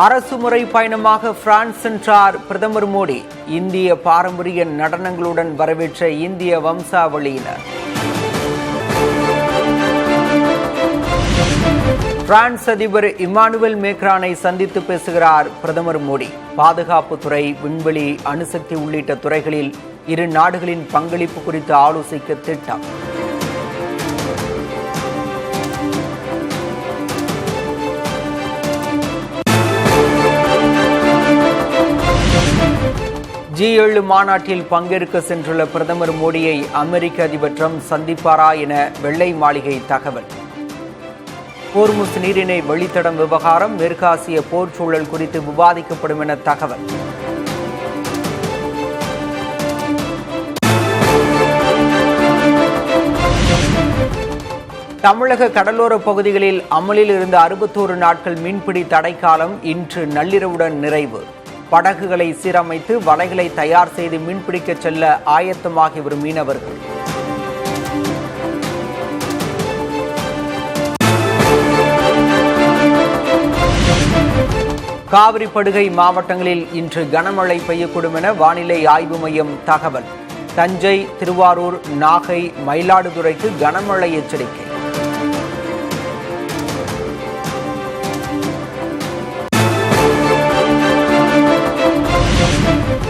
அரசுமுறை பயணமாக பிரான்ஸ் சென்றார் பிரதமர் மோடி. இந்திய பாரம்பரிய நடனங்களுடன் வரவேற்ற இந்திய வம்சாவளியினர். பிரான்ஸ் அதிபர் இமானுவேல் மேக்ரானை சந்தித்து பேசுகிறார் பிரதமர் மோடி. பாதுகாப்புத்துறை, விண்வெளி, அணுசக்தி உள்ளிட்ட துறைகளில் இரு நாடுகளின் பங்களிப்பு குறித்து ஆலோசிக்க திட்டம். G7 மாநாட்டில் பங்கேற்க சென்றுள்ள பிரதமர் மோடியை அமெரிக்க அதிபர் ட்ரம்ப் சந்திப்பாரா என வெள்ளை மாளிகை தகவல். ஹோர்முஸ் நீரிணை வழித்தடம் விவகாரம், மேற்காசிய போர் சூழல் குறித்து விவாதிக்கப்படும் என தகவல். தமிழக கடலோர பகுதிகளில் அமலில் இருந்த 61 நாட்கள் மீன்பிடி தடைக்காலம் இன்று நள்ளிரவுடன் நிறைவு. படகுகளை சீரமைத்து வலைகளை தயார் செய்து மீன்பிடிக்க செல்ல ஆயத்தமாகி வரும் மீனவர்கள். காவிரி படுகை மாவட்டங்களில் இன்று கனமழை பெய்யக்கூடும் என வானிலை ஆய்வு மையம் தகவல். தஞ்சை, திருவாரூர், நாகை, மயிலாடுதுறைக்கு கனமழை எச்சரிக்கை.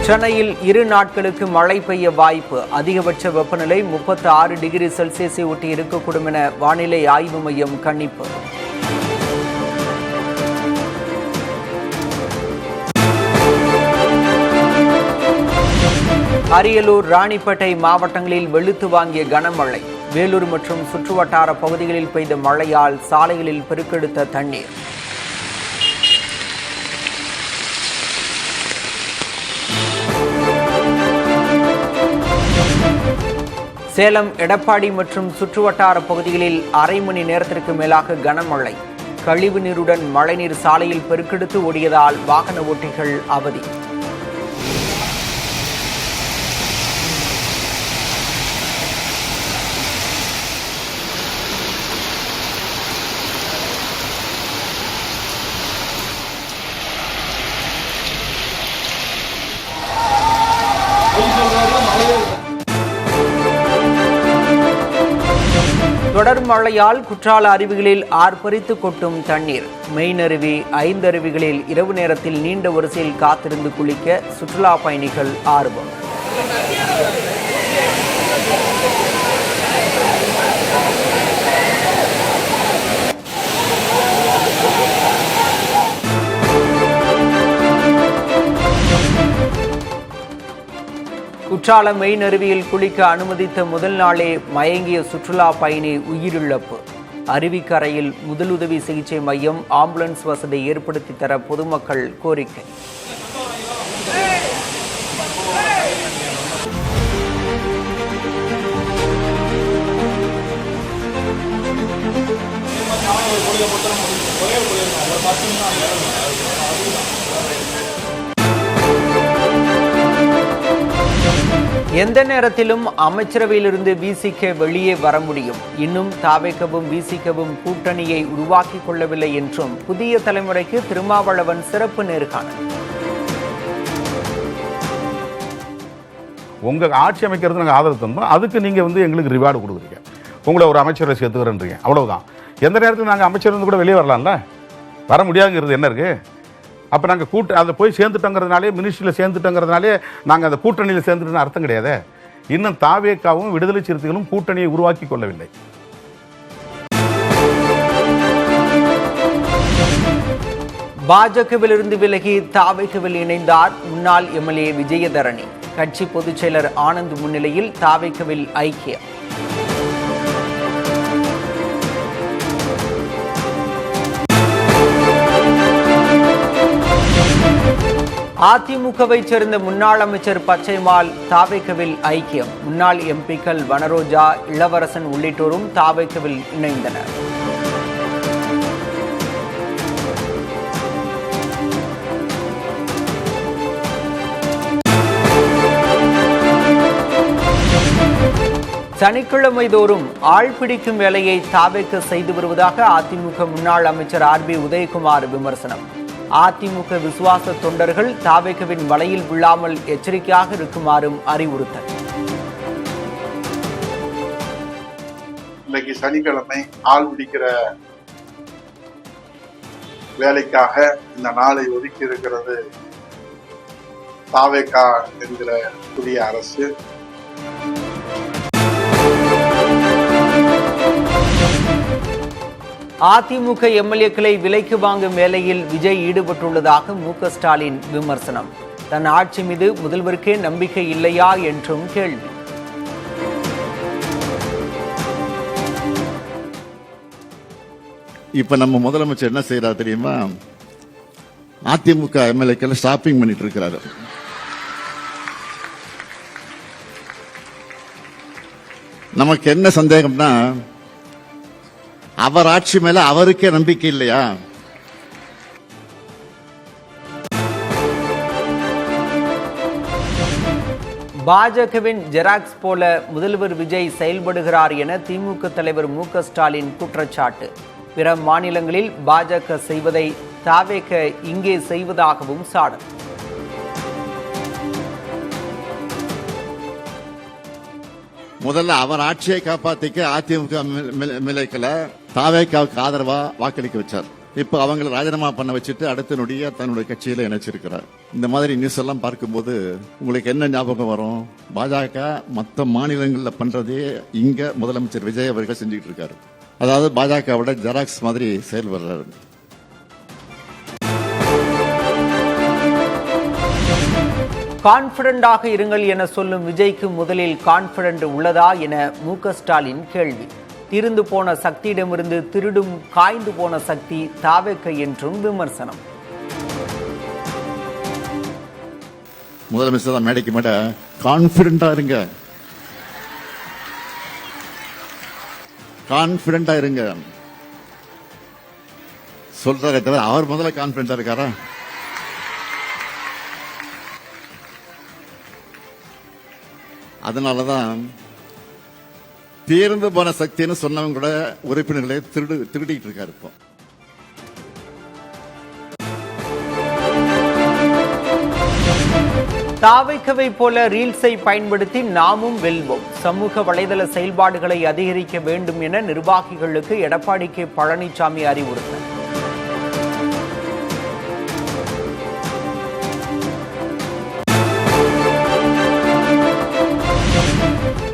சென்னையில் 2 நாட்களுக்கு மழை பெய்ய வாய்ப்பு. அதிகபட்ச வெப்பநிலை 36 டிகிரி செல்சியஸை ஒட்டி இருக்கக்கூடும் என வானிலை ஆய்வு மையம் கணிப்பு. அரியலூர், ராணிப்பேட்டை மாவட்டங்களில் வெளுத்து வாங்கிய கனமழை. வேலூர் மற்றும் சுற்றுவட்டார பகுதிகளில் பெய்த மழையால் சாலைகளில் பெருக்கெடுத்த தண்ணீர். சேலம், எடப்பாடி மற்றும் சுற்றுவட்டார பகுதிகளில் அரை மணி நேரத்திற்கு மேலாக கனமழை. கழிவு நீருடன் மழைநீர் சாலையில் பெருக்கெடுத்து ஓடியதால் வாகன ஓட்டிகள் அவதி. தொடர் மழையால் குற்றால அருவிகளில் ஆர்ப்பரித்து கொட்டும் தண்ணீர். மெயின் அருவி, 5 அருவிகளில் இரவு நேரத்தில் நீண்ட வரிசையில் காத்திருந்து குளிக்க சுற்றுலா பயணிகள் ஆர்வம். குற்றால மெயின் அருவியில் குளிக்க அனுமதித்த முதல் நாளே மயங்கிய சுற்றுலா பயணி உயிரிழப்பு. அருவிக்கரையில் முதலுதவி சிகிச்சை மையம், ஆம்புலன்ஸ் வசதி ஏற்படுத்தி தர பொதுமக்கள் கோரிக்கை. எந்த நேரத்திலும் அமைச்சரவையிலிருந்து விசிக வெளியே வர முடியும். இன்னும் தாவேகவும் விசிகவும் கூட்டணியை உருவாக்கிக் கொள்ளவில்லை என்றும் புதிய தலைமுறைக்கு திருமாவளவன் சிறப்பு நேர்காணல். உங்க ஆட்சி அமைக்கிறது நாங்கள் ஆதரவு தந்தோம், அதுக்கு நீங்க எங்களுக்கு ரிவார்டு கொடுக்குறீங்க, உங்களை ஒரு அமைச்சரை சேர்த்துக்கிறேன்றீங்க, அவ்வளவுதான். எந்த நேரத்தில் நாங்கள் அமைச்சர் கூட வெளியே வரலாம்ல, வர முடியாதுங்கிறது என்ன இருக்கு? அப்போ நாங்கள் அதை போய் சேர்ந்துட்டோங்கிறதுனாலே, மினிஸ்ட்ரியில் சேர்ந்துட்டோங்கிறதுனாலே நாங்கள் அந்த கூட்டணியில் சேர்ந்துட்டுன்னு அர்த்தம் கிடையாது. இன்னும் தாவேக்காவும் விடுதலை சிறுத்தைகளும் கூட்டணியை உருவாக்கி கொள்ளவில்லை. பாஜகவிலிருந்து விலகி தாவேக்காவில் இணைந்தார் முன்னாள் எம்எல்ஏ விஜயதரணி. கட்சி பொதுச் செயலர் ஆனந்த் முன்னிலையில் தாவேக்காவில் ஐக்கியம். அதிமுகவை சேர்ந்த முன்னாள் அமைச்சர் பச்சைமால் தாவேக்காவில் ஐக்கியம். முன்னாள் எம்பிக்கள் வனரோஜா, இளவரசன் உள்ளிட்டோரும் தாவேக்காவில் இணைந்தனர். சனிக்கிழமை தோறும் ஆள் பிடிக்கும் வேலையை தாவேக்கா செய்து வருவதாக அதிமுக முன்னாள் அமைச்சர் RB உதயகுமார் விமர்சனம். அதிமுக விசுவாச தொண்டர்கள் தாவேகவின் வலையில் விழாமல் எச்சரிக்கையாக இருக்குமாறும் அறிவுறுத்தல். இன்னைக்கு சனிக்கிழமை ஆள் பிடிக்கிற வேலைக்காக இந்த நாளை ஒதுக்கி இருக்கிறது தாவேகா என்கிற புதிய அரசு. அதிமுக எம்எல்ஏக்களை விலைக்கு வாங்கும் வேலையில் விஜய் ஈடுபட்டுள்ளதாக மு.க. ஸ்டாலின் விமர்சனம். தன் ஆட்சி மீது முதல்வருக்கே நம்பிக்கை இல்லையா என்றும் கேள்வி. இப்ப நம்ம முதலமைச்சர் என்ன செய்யறாரு தெரியுமா? அதிமுக எம்எல்ஏக்கள் ஷாப்பிங் பண்ணிட்டு இருக்கிறாரு. நமக்கு என்ன சந்தேகம்னா, அவர் ஆட்சி மேல அவருக்கே நம்பிக்கை இல்லையா? பாஜகவின் ஜெராக்ஸ் போல முதல்வர் விஜய் செயல்படுகிறார் என திமுக தலைவர் மு.க. ஸ்டாலின் குற்றச்சாட்டு. பிற மாநிலங்களில் பாஜக செய்வதை தாவேக இங்கே செய்வதாகவும் சாடல். முதல்ல அவர் ஆட்சியை காப்பாத்திக்க அதிமுக எம்எல்ஏக்களை தாவேகாவுக்கு ஆதரவா வாக்களிக்க வச்சார். இப்ப அவங்களை ராஜினாமா பண்ண வச்சுட்டு அடுத்த நொடியா தன்னுடைய கட்சியில இணைச்சிருக்கிறார். இந்த மாதிரி நியூஸ் எல்லாம் பார்க்கும்போது உங்களுக்கு என்ன ஞாபகம் வரும்? பாஜக மற்ற மாநிலங்களில் பண்றதே இங்க முதலமைச்சர் விஜய் அவர்கள் செஞ்சுட்டு இருக்காரு. அதாவது பாஜகவோட ஜெராக்ஸ் மாதிரி செயல்படுறாரு. கான்பிடண்டாக இருங்கள் என சொல்லும் விஜய்க்கு முதலில் கான்பிடன்ட் உள்ளதா என மு.க. ஸ்டாலின் கேள்வி. திருந்து போன சக்தியிடமிருந்து திருடும் காய்ந்து போன சக்தி தாவேக என்றும் விமர்சனம். முதலமைச்சர் தான் மேடைக்கு மேட கான்பிடண்டா இருங்க, கான்பிடண்டா இருங்க சொல்றாரு தவிர அவர் முதல்ல கான்பிடண்டா இருக்காரா? அதனாலதான் தீர்ந்து போன சக்தின்னு சொன்னவங்க கூட உறுப்பினர்களை திருடிட்டு இருக்காரு. இப்போ தாவேகவை போல ரீல்ஸை பயன்படுத்தி நாமும் வெல்வோம். சமூக வலைதள செயல்பாடுகளை அதிகரிக்க வேண்டும் என நிர்வாகிகளுக்கு எடப்பாடி கே. பழனிசாமி அறிவுறுத்தல்.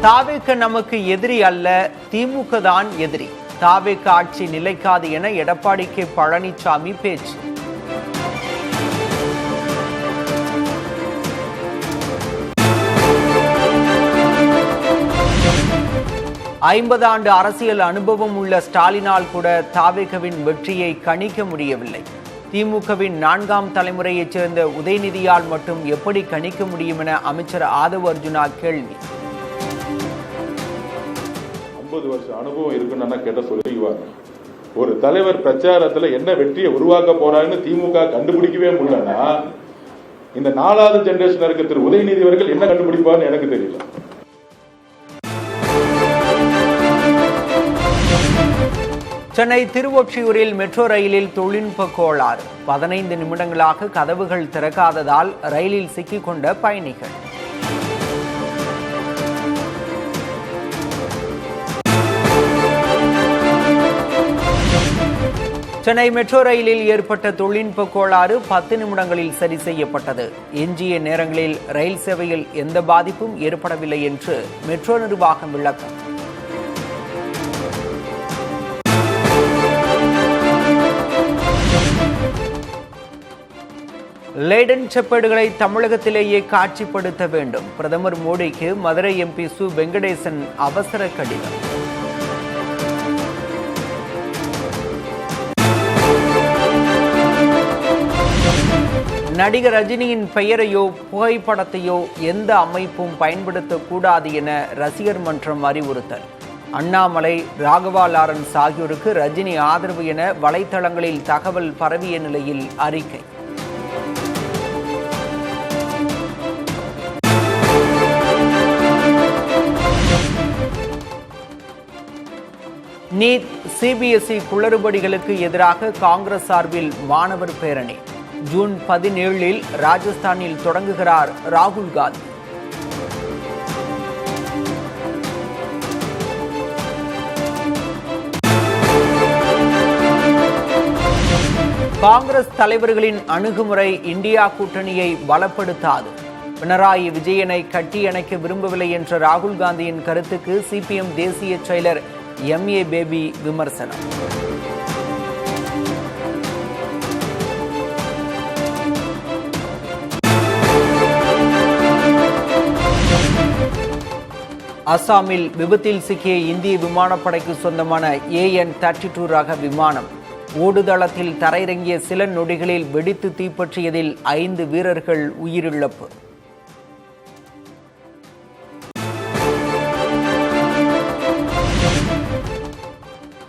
தாவேக நமக்கு எதிரி அல்ல, திமுக தான் எதிரி. தாவேக ஆட்சி நிலைக்காது என எடப்பாடி கே. பழனிசாமி பேச்சு. ஐம்பது ஆண்டு அரசியல் அனுபவம் உள்ள ஸ்டாலினால் கூட தாவேகவின் வெற்றியை கணிக்க முடியவில்லை. திமுகவின் 4ஆம் தலைமுறையைச் சேர்ந்த உதயநிதியால் மட்டும் எப்படி கணிக்க முடியும் என அமைச்சர் ஆதவ் அர்ஜுனா கேள்வி. 50 வருஷம் அனுபவம் இருக்குன்னு கேட்ட சொல்லிக்குவாங்க. ஒரு தலைவர் பிரச்சாரத்துல என்ன வெற்றியை உருவாக்க போறாருன்னு திமுக கண்டுபிடிக்கவே முடியலன்னா இந்த 4வது ஜெனரேஷன் இருக்க திரு உதயநிதி அவர்கள் என்ன கண்டுபிடிப்பார்னு எனக்கு தெரியல. சென்னை திருவொற்றியூரில் மெட்ரோ ரயிலில் தொழில்நுட்ப கோளாறு. 15 நிமிடங்களாக கதவுகள் திறக்காததால் ரயிலில் சிக்கிக்கொண்ட பயணிகள். சென்னை மெட்ரோ ரயிலில் ஏற்பட்ட தொழில்நுட்ப கோளாறு 10 நிமிடங்களில் சரி செய்யப்பட்டது. எஞ்சிய நேரங்களில் ரயில் சேவையில் எந்த பாதிப்பும் ஏற்படவில்லை என்று மெட்ரோ நிர்வாகம் விளக்கம். லேடன் செப்பேடுகளை தமிழகத்திலேயே காட்சிப்படுத்த வேண்டும். பிரதமர் மோடிக்கு மதுரை எம்பி சு. வெங்கடேசன் அவசர கடிதம். நடிகர் ரஜினியின் பெயரையோ புகைப்படத்தையோ எந்த அமைப்பும் பயன்படுத்தக்கூடாது என ரசிகர் மன்றம் அறிவுறுத்தல். அண்ணாமலை, ராகவா லாரன்ஸ் ஆகியோருக்கு ரஜினி ஆதரவு என வலைதளங்களில் தகவல் பரவிய நிலையில் அறிக்கை. நீட், சிபிஎஸ்இ குளறுபடிகளுக்கு எதிராக காங்கிரஸ் சார்பில் மாணவர் பேரணி. ஜூன் 17 ராஜஸ்தானில் தொடங்குகிறார் ராகுல் காந்தி. காங்கிரஸ் தலைவர்களின் அணுகுமுறை இந்தியா கூட்டணியை பலப்படுத்தாது. பினராயி விஜயனை கட்டியணைக்க விரும்பவில்லை என்ற ராகுல் காந்தியின் கருத்துக்கு சிபிஎம் தேசிய செயலர் MA பேபி விமர்சனம். அசாமில் விபத்தில் சிக்கிய இந்திய விமானப்படைக்கு சொந்தமான AN-32 ரக விமானம் ஓடுதளத்தில் தரையிறங்கிய சில நொடிகளில் வெடித்து தீப்பற்றியதில் 5 வீரர்கள் உயிரிழப்பு.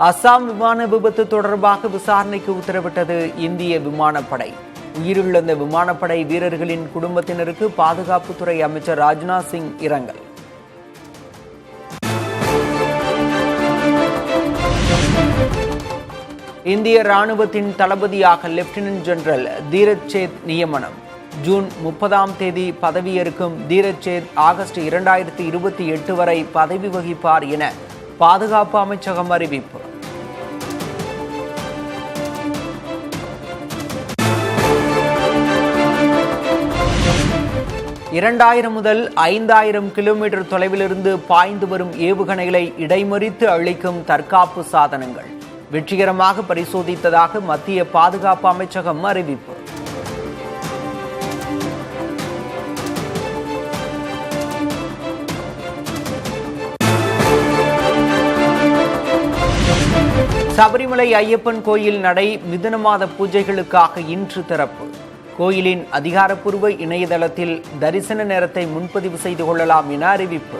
அசாம் விமான விபத்து தொடர்பாக விசாரணைக்கு உத்தரவிட்டது இந்திய விமானப்படை. உயிரிழந்த விமானப்படை வீரர்களின் குடும்பத்தினருக்கு பாதுகாப்புத்துறை அமைச்சர் ராஜ்நாத் சிங் இரங்கல். இந்திய ராணுவத்தின் தளபதியாக லெப்டினன்ட் ஜெனரல் தீரஜ் சேத் நியமனம். ஜூன் 30 பதவியேற்கும் தீரஜ் சேத் ஆகஸ்ட் 2028 வரை பதவி வகிப்பார் என பாதுகாப்பு அமைச்சகம் அறிவிப்பு. முதல் 5000 கிலோமீட்டர் தொலைவிலிருந்து பாய்ந்து வரும் ஏவுகணைகளை இடைமறித்து அழிக்கும் தற்காப்பு சாதனங்கள் வெற்றிகரமாக பரிசோதித்ததாக மத்திய பாதுகாப்பு அமைச்சகம் அறிவிப்பு. சபரிமலை ஐயப்பன் கோயில் நடை மிதுன மாத பூஜைகளுக்காக இன்று திறப்பு. கோயிலின் அதிகாரப்பூர்வ இணையதளத்தில் தரிசன நேரத்தை முன்பதிவு செய்து கொள்ளலாம் என அறிவிப்பு.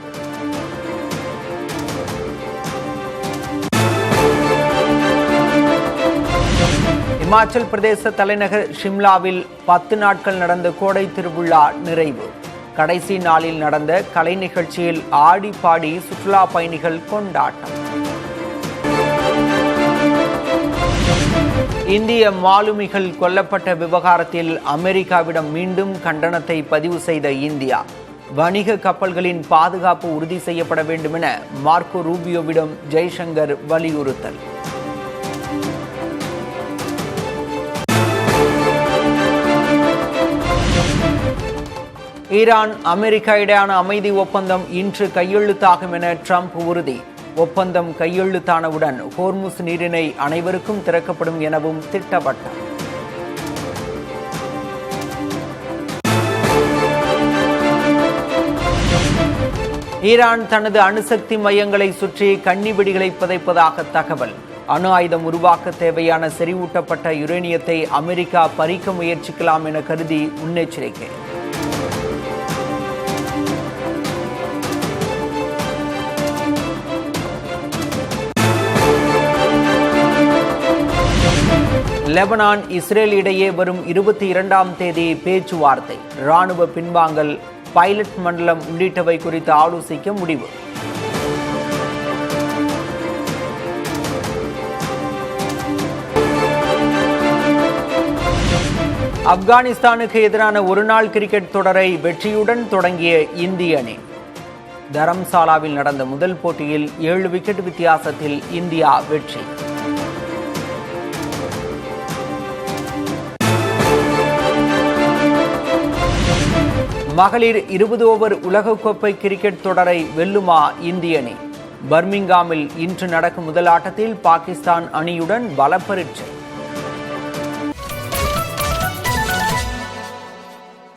இமாச்சல் பிரதேச தலைநகர் ஷிம்லாவில் 10 நாட்கள் நடந்த கோடை திருவிழா நிறைவு. கடைசி நாளில் நடந்த கலை நிகழ்ச்சியில் ஆடி பாடி சுற்றுலா பயணிகள் கொண்டாட்டம். இந்திய மாலுமிகள் கொல்லப்பட்ட விவகாரத்தில் அமெரிக்காவிடம் மீண்டும் கண்டனத்தை பதிவு செய்த இந்தியா வணிக கப்பல்களின் பாதுகாப்பு உறுதி செய்யப்பட வேண்டும் என மார்க்கோ ரூபியோவிடம் ஜெய்சங்கர் வலியுறுத்தல். ஈரான் அமெரிக்கா இடையான அமைதி ஒப்பந்தம் இன்று கையெழுத்தாகும் என ட்ரம்ப் உறுதி. ஒப்பந்தம் கையெழுத்தானவுடன் ஹோர்முஸ் நீரிணை அனைவருக்கும் திறக்கப்படும் எனவும் திட்டவட்டம். ஈரான் தனது அணுசக்தி மையங்களை சுற்றி கன்னிவெடிகளை புதைப்பதாக தகவல். அணு ஆயுதம் உருவாக்க தேவையான செறிவூட்டப்பட்ட யுரேனியத்தை அமெரிக்கா பறிக்க முயற்சிக்கலாம் என கருதி முன்னெச்சரிக்கை. லெபனான் இஸ்ரேல் இடையே வரும் 22ஆம் தேதி பேச்சுவார்த்தை. ராணுவ பின்வாங்கல், பைலட் மண்டலம் உள்ளிட்டவை குறித்து ஆலோசிக்க முடிவு. ஆப்கானிஸ்தானுக்கு எதிரான ஒருநாள் கிரிக்கெட் தொடரை வெற்றியுடன் தொடங்கிய இந்திய அணி. தரம்சாலாவில் நடந்த முதல் போட்டியில் 7 விக்கெட் வித்தியாசத்தில் இந்தியா வெற்றி. மகளிர் 20 ஓவர் உலகக்கோப்பை கிரிக்கெட் தொடரை வெல்லுமா இந்திய அணி? பர்மிங்காமில் இன்று நடக்கும் முதல் ஆட்டத்தில் பாகிஸ்தான் அணியுடன் பலப்பரீட்சை.